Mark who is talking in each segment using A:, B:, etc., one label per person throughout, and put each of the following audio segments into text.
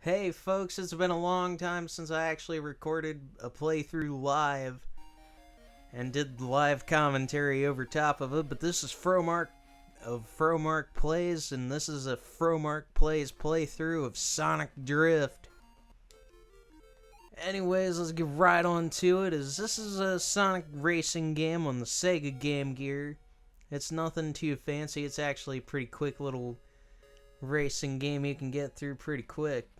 A: Hey folks, it's been a long time since I actually recorded a playthrough live and did live commentary over top of it, but this is Fromark of Fromark Plays, and this is a Fromark Plays playthrough of Sonic Drift. Anyways, let's get right on to it, as this is a Sonic racing game on the Sega Game Gear. It's nothing too fancy, it's actually a pretty quick little racing game you can get through pretty quick.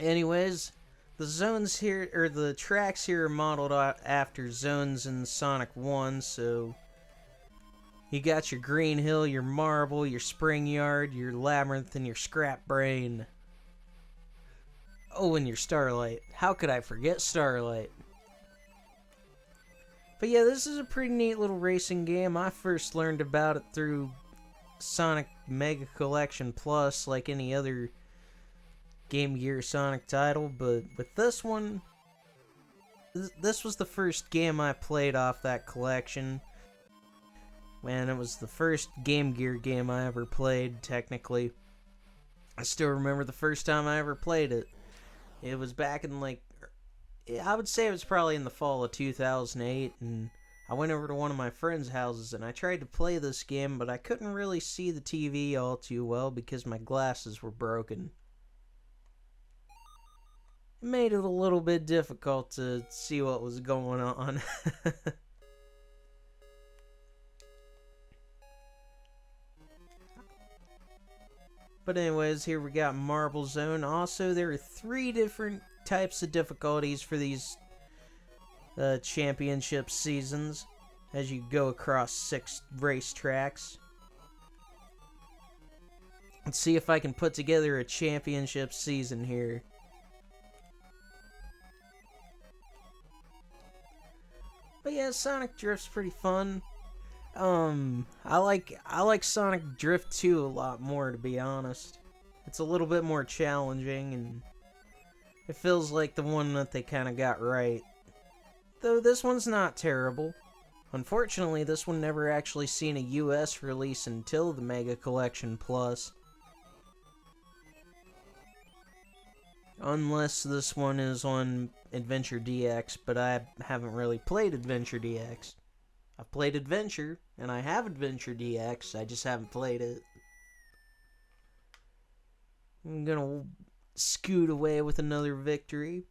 A: Anyways, the zones here, or the tracks here are modeled after zones in Sonic 1, so you got your Green Hill, your Marble, your Spring Yard, your Labyrinth, and your Scrap Brain. Oh, and your Starlight. How could I forget Starlight? But yeah, this is a pretty neat little racing game. I first learned about it through Sonic Mega Collection Plus, like any other Game Gear Sonic title, but with this one, this was the first game I played off that collection. Man, it was the first Game Gear game I ever played, technically. I still remember the first time I ever played it. It was back in, I would say it was probably in the fall of 2008, and I went over to one of my friends' houses, and I tried to play this game, but I couldn't really see the TV all too well because my glasses were broken. It made it a little bit difficult to see what was going on. But anyways, here we got Marble Zone. Also, there are 3 different types of difficulties for these championship seasons as you go across 6 racetracks. Let's see if I can put together a championship season here. But yeah, Sonic Drift's pretty fun. I like Sonic Drift 2 a lot more, to be honest. It's a little bit more challenging, and it feels like the one that they kind of got right. Though this one's not terrible. Unfortunately, this one never actually seen a US release until the Mega Collection Plus. Unless this one is on Adventure DX, but I haven't really played Adventure DX. I've played Adventure, and I have Adventure DX, I just haven't played it. I'm gonna scoot away with another victory.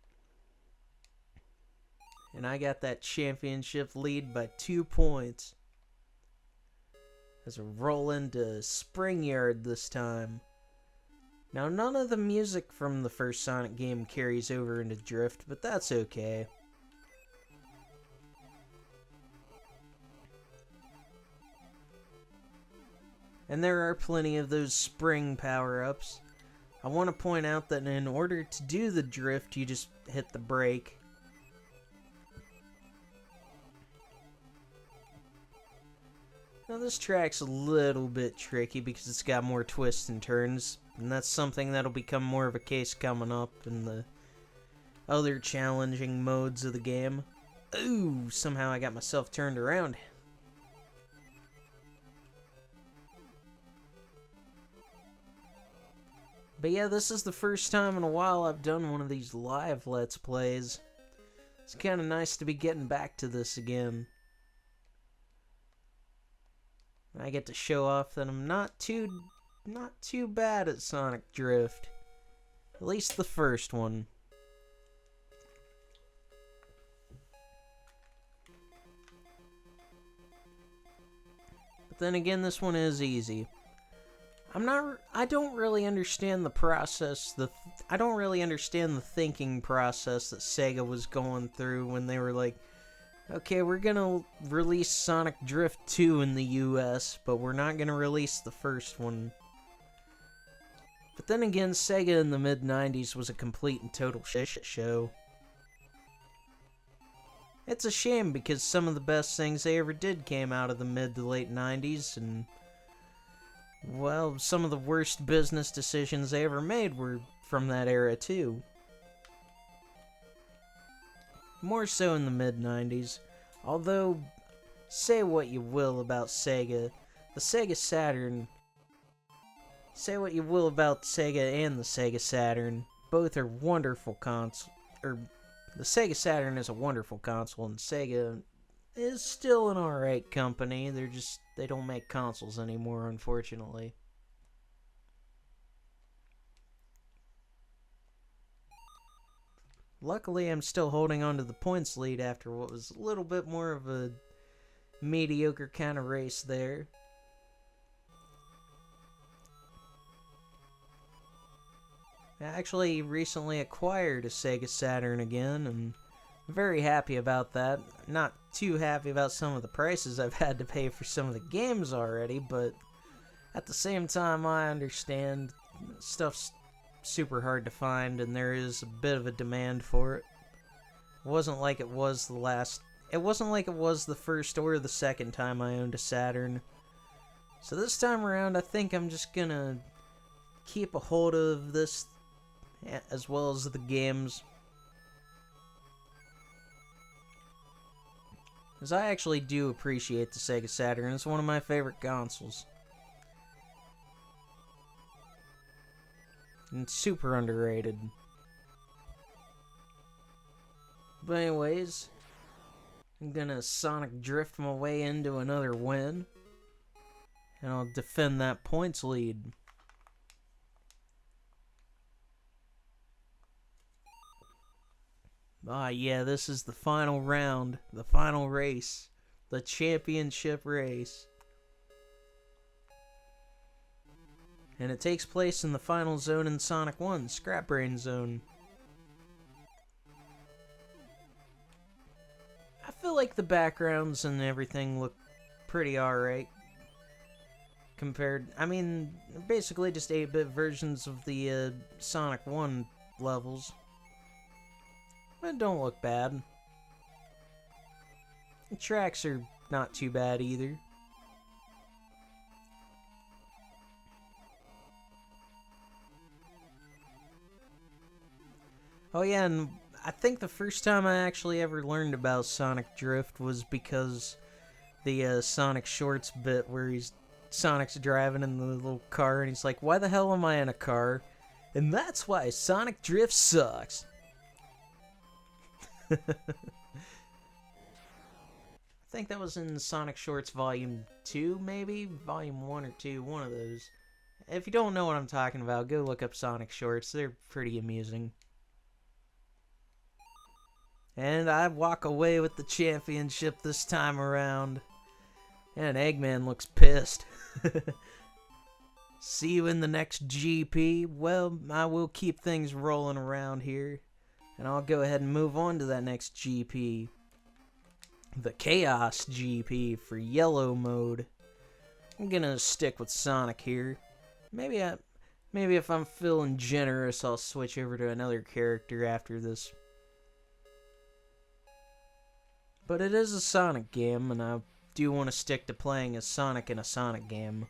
A: And I got that championship lead by 2 points. As I roll into Spring Yard this time. Now, none of the music from the first Sonic game carries over into Drift, but that's okay. And there are plenty of those spring power-ups. I want to point out that in order to do the drift, you just hit the brake. Now this track's a little bit tricky because it's got more twists and turns, and that's something that'll become more of a case coming up in the other challenging modes of the game. Ooh, somehow I got myself turned around. But yeah, this is the first time in a while I've done one of these live Let's Plays. It's kind of nice to be getting back to this again. I get to show off that I'm not too bad at Sonic Drift. At least the first one. But then again, this one is easy. I don't really understand the process, I don't really understand the thinking process that Sega was going through when they were like, okay, we're gonna release Sonic Drift 2 in the US, but we're not gonna release the first one. But then again, Sega in the mid-90s was a complete and total shit show. It's a shame because some of the best things they ever did came out of the mid to late 90s, and well, some of the worst business decisions they ever made were from that era too. More so in the mid-90s. Although, say what you will about Sega, the Sega Saturn Say what you will about Sega and the Sega Saturn, both are wonderful consoles. The Sega Saturn is a wonderful console, and Sega is still an alright company. They don't make consoles anymore, unfortunately. Luckily, I'm still holding on to the points lead after what was a little bit more of a mediocre kind of race there. I actually recently acquired a Sega Saturn again, and I'm very happy about that. Not too happy about some of the prices I've had to pay for some of the games already, but at the same time, I understand stuff's super hard to find, and there is a bit of a demand for it. It wasn't like it was the first or the second time I owned a Saturn. So this time around, I think I'm just gonna keep a hold of this as well as the games. Because I actually do appreciate the Sega Saturn. It's one of my favorite consoles. And it's super underrated. But anyways, I'm gonna Sonic Drift my way into another win. And I'll defend that points lead. Ah, yeah, this is the final round, the final race, the championship race. And it takes place in the final zone in Sonic 1, Scrap Brain Zone. I feel like the backgrounds and everything look pretty alright. Basically just 8-bit versions of the Sonic 1 levels. But don't look bad. The tracks are not too bad either. Oh yeah, and I think the first time I actually ever learned about Sonic Drift was because the Sonic Shorts bit where Sonic's driving in the little car and he's like, "Why the hell am I in a car?" And that's why Sonic Drift sucks. I think that was in Sonic Shorts Volume 2, maybe? Volume 1 or 2, one of those. If you don't know what I'm talking about, go look up Sonic Shorts. They're pretty amusing. And I walk away with the championship this time around. And Eggman looks pissed. See you in the next GP. Well, I will keep things rolling around here. And I'll go ahead and move on to that next GP. The Chaos GP for Yellow Mode. I'm gonna stick with Sonic here. Maybe if I'm feeling generous, I'll switch over to another character after this. But it is a Sonic game, and I do want to stick to playing as Sonic in a Sonic game.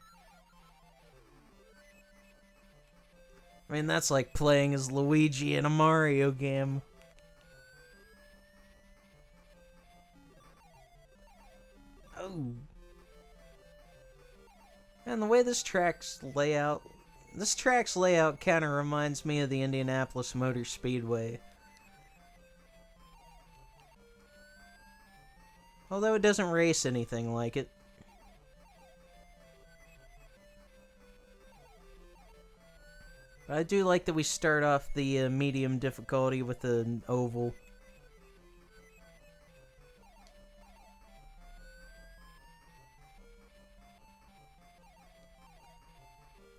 A: I mean, that's like playing as Luigi in a Mario game. Oh. And the way this track's layout kind of reminds me of the Indianapolis Motor Speedway. Although it doesn't race anything like it. But I do like that we start off the medium difficulty with an oval.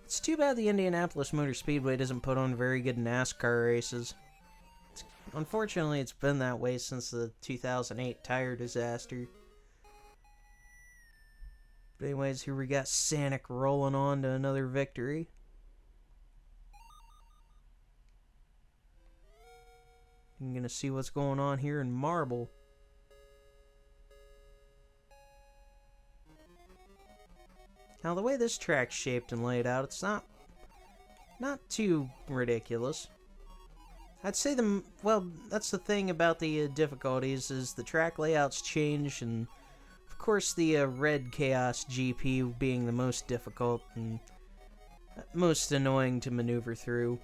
A: It's too bad the Indianapolis Motor Speedway doesn't put on very good NASCAR races. Unfortunately, it's been that way since the 2008 tire disaster. But anyways, here we got Sonic rolling on to another victory. I'm gonna see what's going on here in Marble. Now, the way this track's shaped and laid out, it's not too ridiculous. I'd say that's the thing about the difficulties, is the track layouts change, and of course the Red Chaos GP being the most difficult, and most annoying to maneuver through.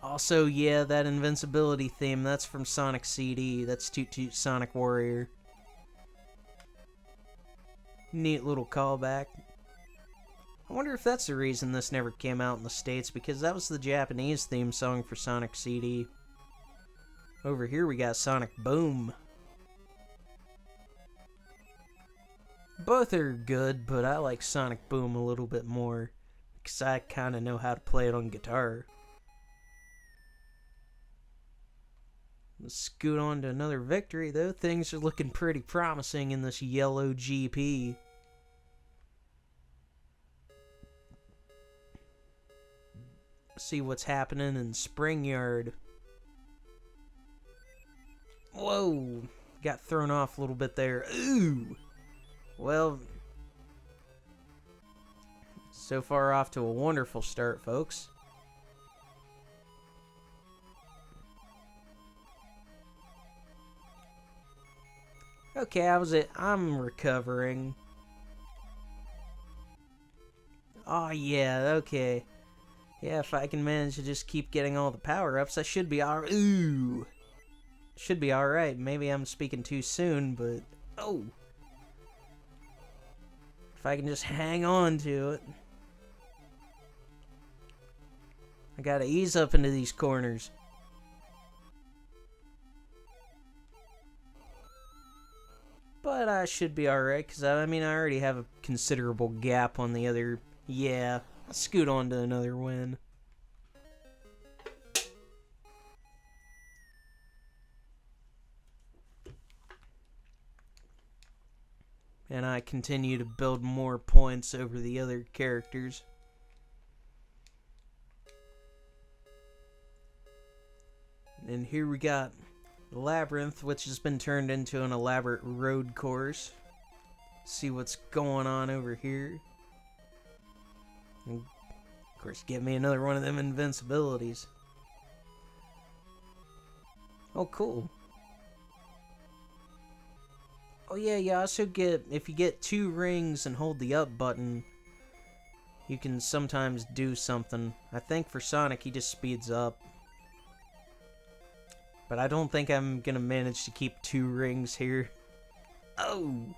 A: Also, yeah, that invincibility theme, that's from Sonic CD. That's Toot Toot Sonic Warrior. Neat little callback. I wonder if that's the reason this never came out in the States, because that was the Japanese theme song for Sonic CD. Over here we got Sonic Boom. Both are good, but I like Sonic Boom a little bit more, because I kind of know how to play it on guitar. Let's scoot on to another victory, though. Things are looking pretty promising in this yellow GP. See what's happening in Spring Yard. Whoa! Got thrown off a little bit there. Ooh! Well, so far off to a wonderful start, folks. Okay, how was it? I'm recovering. Oh yeah, okay. Yeah, if I can manage to just keep getting all the power-ups, I should be alright. Ooh! Should be alright. Maybe I'm speaking too soon, but... Oh! If I can just hang on to it. I gotta ease up into these corners. But I should be alright, because I mean, I already have a considerable gap on the other... Yeah, I'll scoot on to another win. And I continue to build more points over the other characters. And here we got the Labyrinth, which has been turned into an elaborate road course. See what's going on over here. And of course, get me another one of them invincibilities. Oh, cool. Oh yeah, you also get, if you get 2 rings and hold the up button, you can sometimes do something. I think for Sonic, he just speeds up. But I don't think I'm gonna manage to keep 2 rings here. Oh!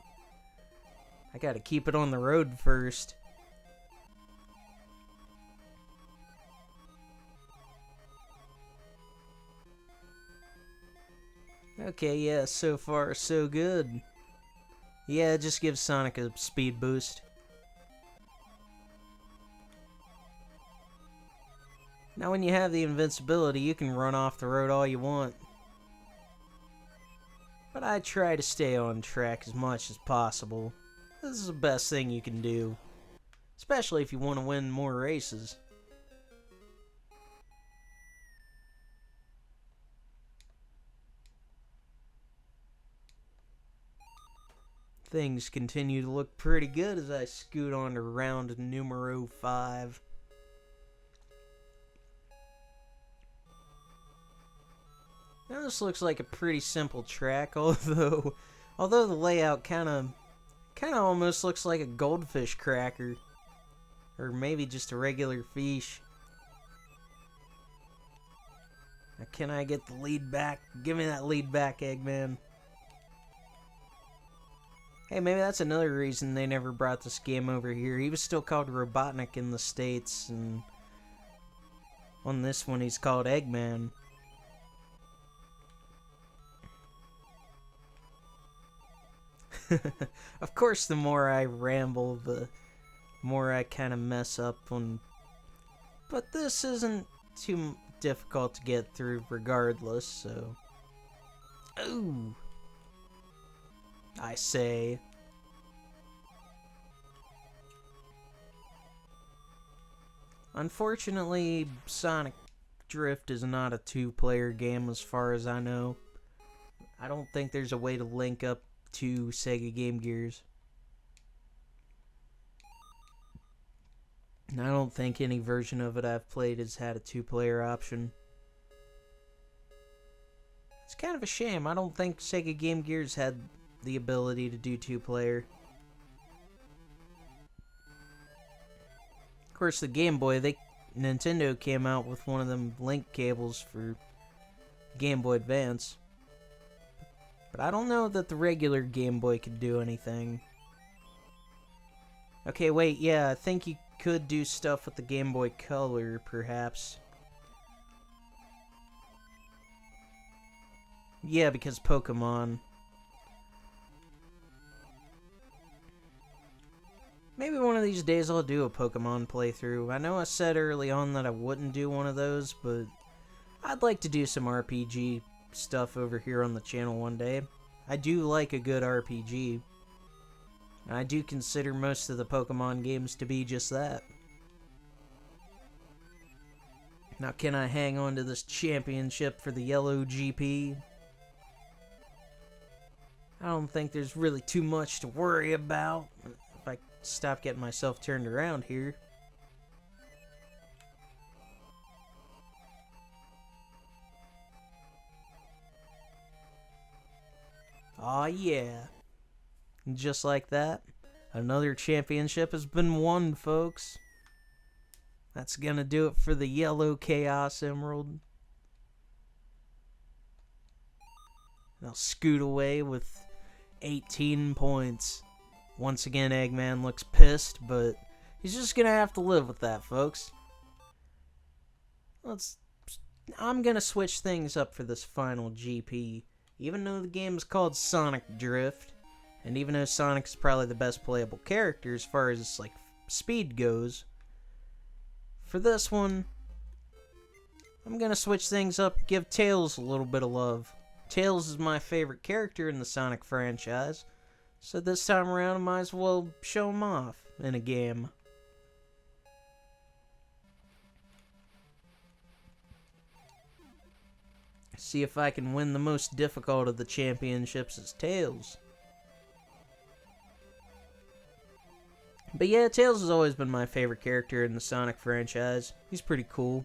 A: I gotta keep it on the road first. Okay, yeah, so far so good. Yeah, it just gives Sonic a speed boost. Now when you have the invincibility, you can run off the road all you want. But I try to stay on track as much as possible. This is the best thing you can do. Especially if you want to win more races. Things continue to look pretty good as I scoot on to round numero 5. Now this looks like a pretty simple track, although the layout kind of almost looks like a goldfish cracker, or maybe just a regular fish. Now, can I get the lead back? Give me that lead back, Eggman. Hey, maybe that's another reason they never brought this game over here. He was still called Robotnik in the States, and on this one he's called Eggman. Of course, the more I ramble, the more I kind of mess up on... But this isn't too difficult to get through regardless, so... Ooh! I say. Unfortunately, Sonic Drift is not a 2-player game as far as I know. I don't think there's a way to link up 2 Sega Game Gears. And I don't think any version of it I've played has had a 2-player option. It's kind of a shame. I don't think Sega Game Gears had the ability to do 2-player. Of course, the Game Boy, Nintendo came out with one of them link cables for Game Boy Advance. But I don't know that the regular Game Boy could do anything. Okay, wait, yeah, I think you could do stuff with the Game Boy Color, perhaps. Yeah, because Pokemon. Maybe one of these days I'll do a Pokemon playthrough. I know I said early on that I wouldn't do one of those, but I'd like to do some RPG stuff over here on the channel one day. I do like a good RPG. And I do consider most of the Pokemon games to be just that. Now, can I hang on to this championship for the Yellow GP? I don't think there's really too much to worry about if I stop getting myself turned around here. Aw, yeah. And just like that, another championship has been won, folks. That's gonna do it for the Yellow Chaos Emerald. And I'll scoot away with 18 points. Once again, Eggman looks pissed, but he's just gonna have to live with that, folks. I'm gonna switch things up for this final GP. Even though the game is called Sonic Drift, and even though Sonic is probably the best playable character as far as, like, speed goes, for this one, I'm gonna switch things up and give Tails a little bit of love. Tails is my favorite character in the Sonic franchise, so this time around I might as well show him off in a game. See if I can win the most difficult of the championships as Tails. But yeah, Tails has always been my favorite character in the Sonic franchise. He's pretty cool.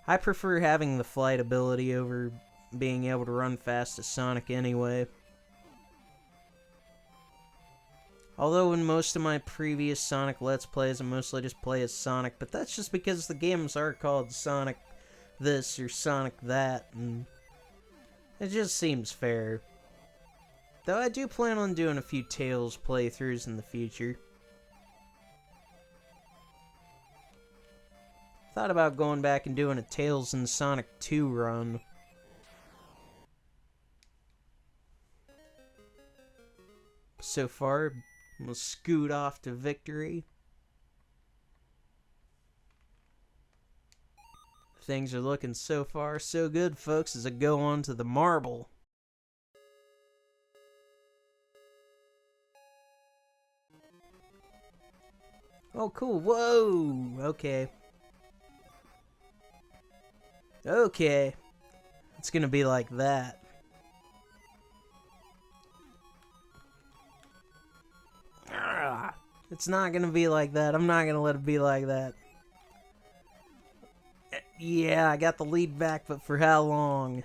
A: I prefer having the flight ability over being able to run fast as Sonic anyway. Although in most of my previous Sonic Let's Plays, I mostly just play as Sonic, but that's just because the games are called Sonic this or Sonic that, and it just seems fair. Though I do plan on doing a few Tails playthroughs in the future. Thought about going back and doing a Tails and Sonic 2 run. So far, I'm gonna scoot off to victory. Things are looking so far so good, folks, as I go on to the marble. Oh, cool. Whoa! Okay. Okay. It's gonna be like that. It's not gonna be like that. I'm not gonna let it be like that. Yeah, I got the lead back, but for how long?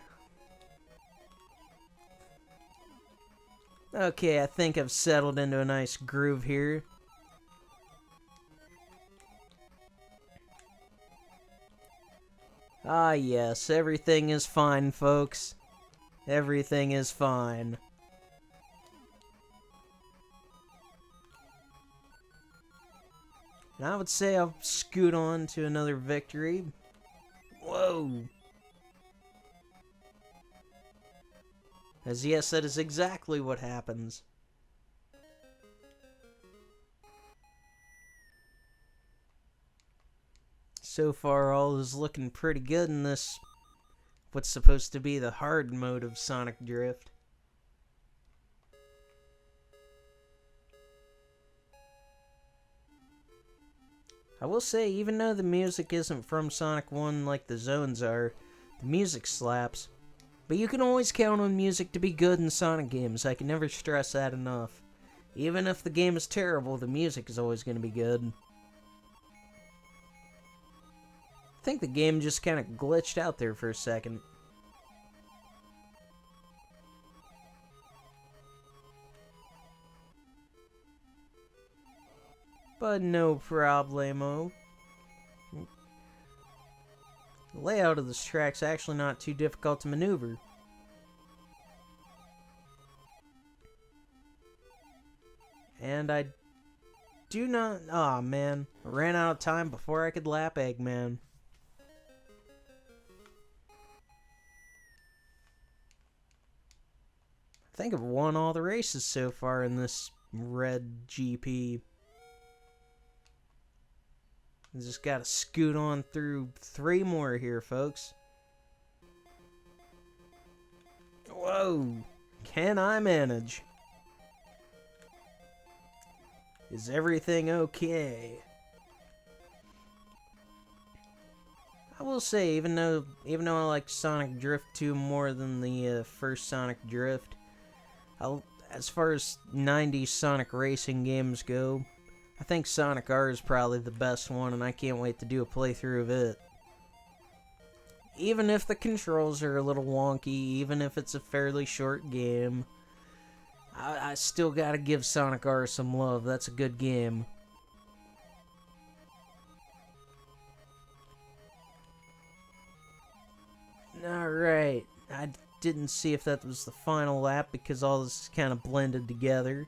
A: Okay, I think I've settled into a nice groove here. Ah, yes, everything is fine, folks. Everything is fine. And I would say I'll scoot on to another victory. Whoa! As yes, that is exactly what happens. So far, all is looking pretty good in this, what's supposed to be the hard mode of Sonic Drift. I will say, even though the music isn't from Sonic 1 like the zones are, the music slaps. But you can always count on music to be good in Sonic games. I can never stress that enough. Even if the game is terrible, the music is always going to be good. I think the game just kind of glitched out there for a second. But no problemo. The layout of this track's actually not too difficult to maneuver. And I do not... Aw, man. I ran out of time before I could lap Eggman. I think I've won all the races so far in this red GP. I just gotta scoot on through 3 more here, folks. Whoa! Can I manage? Is everything okay? I will say, even though I like Sonic Drift 2 more than the first Sonic Drift, as far as 90s Sonic racing games go, I think Sonic R is probably the best one, and I can't wait to do a playthrough of it. Even if the controls are a little wonky, even if it's a fairly short game, I still gotta give Sonic R some love. That's a good game. Alright, I didn't see if that was the final lap because all this is kind of blended together.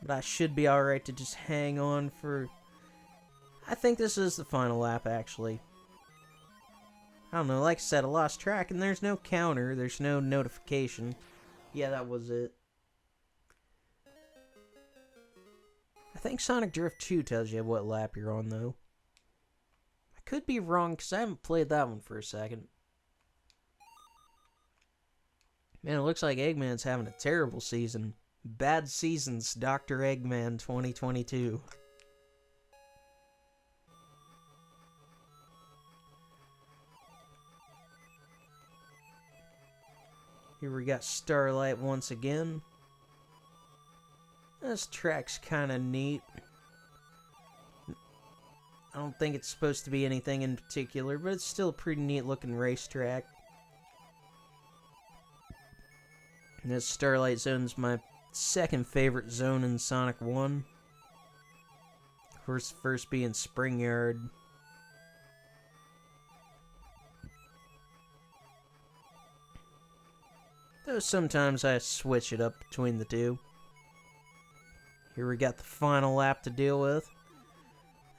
A: But I should be alright to just hang on for... I think this is the final lap, actually. I don't know, like I said, I lost track, and there's no counter, there's no notification. Yeah, that was it. I think Sonic Drift 2 tells you what lap you're on, though. I could be wrong, because I haven't played that one for a second. Man, it looks like Eggman's having a terrible season. Bad Seasons, Dr. Eggman 2022. Here we got Starlight once again. This track's kind of neat. I don't think it's supposed to be anything in particular, but it's still a pretty neat looking racetrack. And this Starlight Zone's my second favorite zone in Sonic 1. Of course, first being Spring Yard. Though sometimes I switch it up between the two. Here we got the final lap to deal with.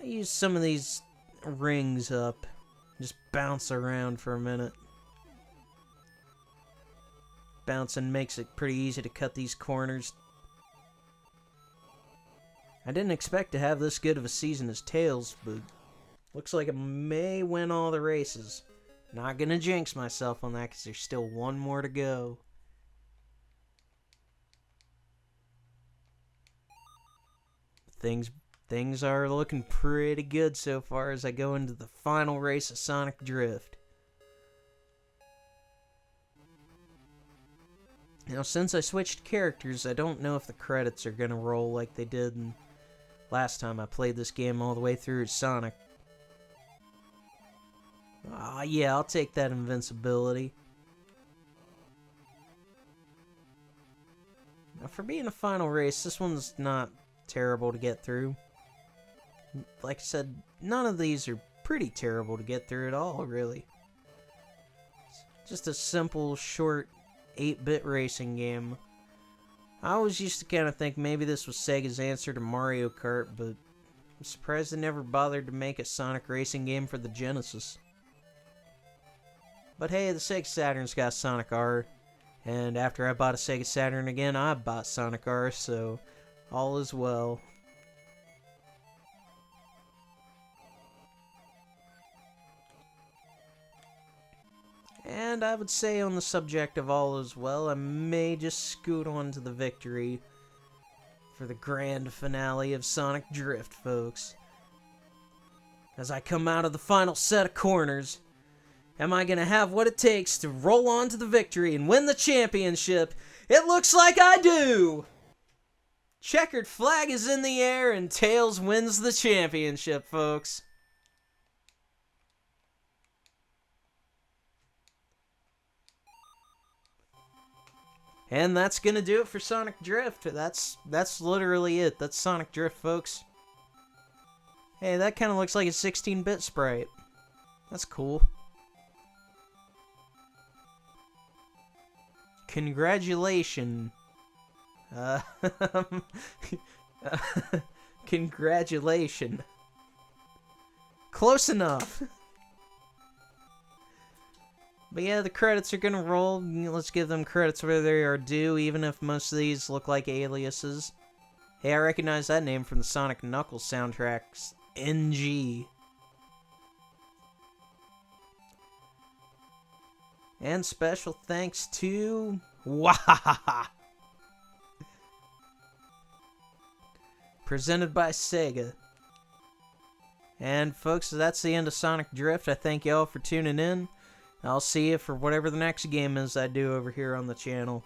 A: I use some of these rings up. Just bounce around for a minute. Bouncing makes it pretty easy to cut these corners. I didn't expect to have this good of a season as Tails, but looks like I may win all the races. Not gonna jinx myself on that because there's still one more to go. Things are looking pretty good so far as I go into the final race of Sonic Drift. Now, since I switched characters, I don't know if the credits are gonna roll like they did last time I played this game all the way through as Sonic. Ah, yeah, I'll take that invincibility. Now, for being a final race, this one's not terrible to get through. Like I said, none of these are pretty terrible to get through at all, really. It's just a simple, short 8-bit racing game. I always used to kind of think maybe this was Sega's answer to Mario Kart, but I'm surprised they never bothered to make a Sonic racing game for the Genesis. But hey, the Sega Saturn's got Sonic R, and after I bought a Sega Saturn again, I bought Sonic R, so all is well. And I would say on the subject of all is well, I may just scoot on to the victory for the grand finale of Sonic Drift, folks. As I come out of the final set of corners, am I going to have what it takes to roll on to the victory and win the championship? It looks like I do! Checkered flag is in the air and Tails wins the championship, folks. And that's gonna do it for Sonic Drift. That's literally it. That's Sonic Drift, folks. Hey, that kind of looks like a 16-bit sprite. That's cool. Congratulations. Uh, Congratulations. Close enough. But yeah, the credits are gonna roll. Let's give them credits where they are due, even if most of these look like aliases. Hey, I recognize that name from the Sonic Knuckles soundtracks. NG. And special thanks to... Wahahaha! Presented by Sega. And folks, that's the end of Sonic Drift. I thank y'all for tuning in. I'll see you for whatever the next game is I do over here on the channel.